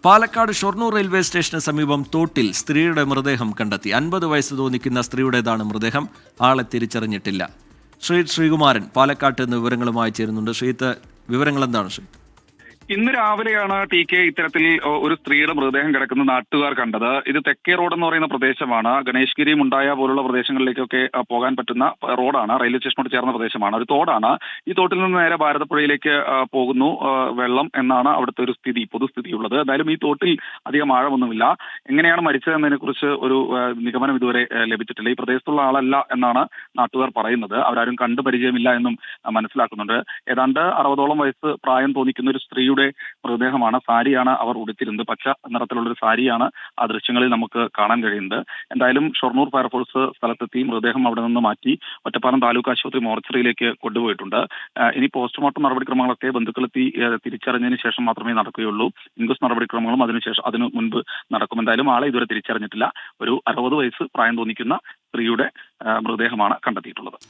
Palakkad Shoranur railway സ്റ്റേഷന് സമീപം തോട്ടിൽ സ്ത്രീയുടെ മൃതദേഹം കണ്ടെത്തി. 50 വയസ്സ് തോന്നിക്കുന്ന സ്ത്രീയുടേതാണ് മൃതദേഹം. ആളെ തിരിച്ചറിഞ്ഞിട്ടില്ല. ശ്രീകുമാരൻ പാലക്കാട്ട് നിന്ന് വിവരങ്ങളുമായി ചേരുന്നുണ്ട്. വിവരങ്ങൾ എന്താണ് ശ്രീ? ഇന്ന് രാവിലെയാണ് ടി.കെ. ഇത്തരത്തിൽ ഒരു സ്ത്രീയുടെ മൃതദേഹം കിടക്കുന്ന നാട്ടുകാർ കണ്ടത്. ഇത് തെക്കേ റോഡ് എന്ന് പറയുന്ന പ്രദേശമാണ്. ഗണേഷ്ഗിരി മുണ്ടായ പോലുള്ള പ്രദേശങ്ങളിലേക്കൊക്കെ പോകാൻ പറ്റുന്ന റോഡാണ്. റെയിൽവേ സ്റ്റേഷനോട് ചേർന്ന പ്രദേശമാണ്. ഒരു തോടാണ്. ഈ തോട്ടിൽ നിന്ന് നേരെ ഭാരതപ്പുഴയിലേക്ക് പോകുന്നു വെള്ളം എന്നാണ് അവിടുത്തെ ഒരു പൊതുസ്ഥിതി ഉള്ളത്. എന്തായാലും ഈ തോട്ടിൽ അധികം ആഴമൊന്നുമില്ല. എങ്ങനെയാണ് മരിച്ചതെന്നതിനെ കുറിച്ച് ഒരു നിഗമനം ഇതുവരെ ലഭിച്ചിട്ടില്ല. ഈ പ്രദേശത്തുള്ള ആളല്ല എന്നാണ് നാട്ടുകാർ പറയുന്നത്. അവരാരും കണ്ടു പരിചയമില്ല എന്നും മനസ്സിലാക്കുന്നുണ്ട്. ഏതാണ്ട് 60ഓളം വയസ്സ് പ്രായം തോന്നിക്കുന്ന ഒരു സ്ത്രീയുടെ മൃതദേഹമാണ്. സാരിയാണ് അവർ ഉടുത്തിരുന്നത്. പച്ച നിറത്തിലുള്ളൊരു സാരിയാണ് ആ ദൃശ്യങ്ങളിൽ നമുക്ക് കാണാൻ കഴിയുന്നത്. എന്തായാലും ഷൊർണൂർ ഫയർഫോഴ്സ് സ്ഥലത്തെത്തി മൃതദേഹം അവിടെ നിന്ന് മാറ്റി ഒറ്റപ്പാലം താലൂക്ക് ആശുപത്രി മോർച്ചറിയിലേക്ക് കൊണ്ടുപോയിട്ടുണ്ട്. ഇനി പോസ്റ്റ്മോർട്ടം നടപടിക്രമങ്ങളൊക്കെ ബന്ധുക്കളെത്തി തിരിച്ചറിഞ്ഞതിന് ശേഷം മാത്രമേ നടക്കുകയുള്ളൂ. ഇൻക്വസ്റ്റ് നടപടിക്രമങ്ങളും അതിനു മുൻപ് നടക്കും. എന്തായാലും ആളെ ഇതുവരെ തിരിച്ചറിഞ്ഞിട്ടില്ല. ഒരു 60 വയസ്സ് പ്രായം തോന്നിക്കുന്ന സ്ത്രീയുടെ മൃതദേഹമാണ് കണ്ടെത്തിയിട്ടുള്ളത്.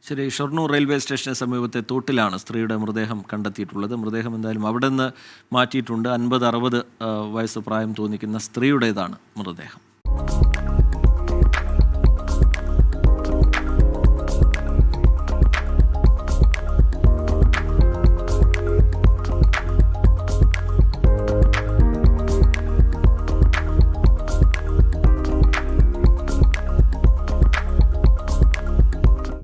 ശരി, ഷൊർണൂർ റെയിൽവേ സ്റ്റേഷന് സമീപത്തെ തോട്ടിലാണ് സ്ത്രീയുടെ മൃതദേഹം കണ്ടെത്തിയിട്ടുള്ളത്. മൃതദേഹം എന്തായാലും അവിടെ നിന്ന് മാറ്റിയിട്ടുണ്ട്. 50-60 വയസ്സ് പ്രായം തോന്നിക്കുന്ന സ്ത്രീയുടേതാണ് മൃതദേഹം.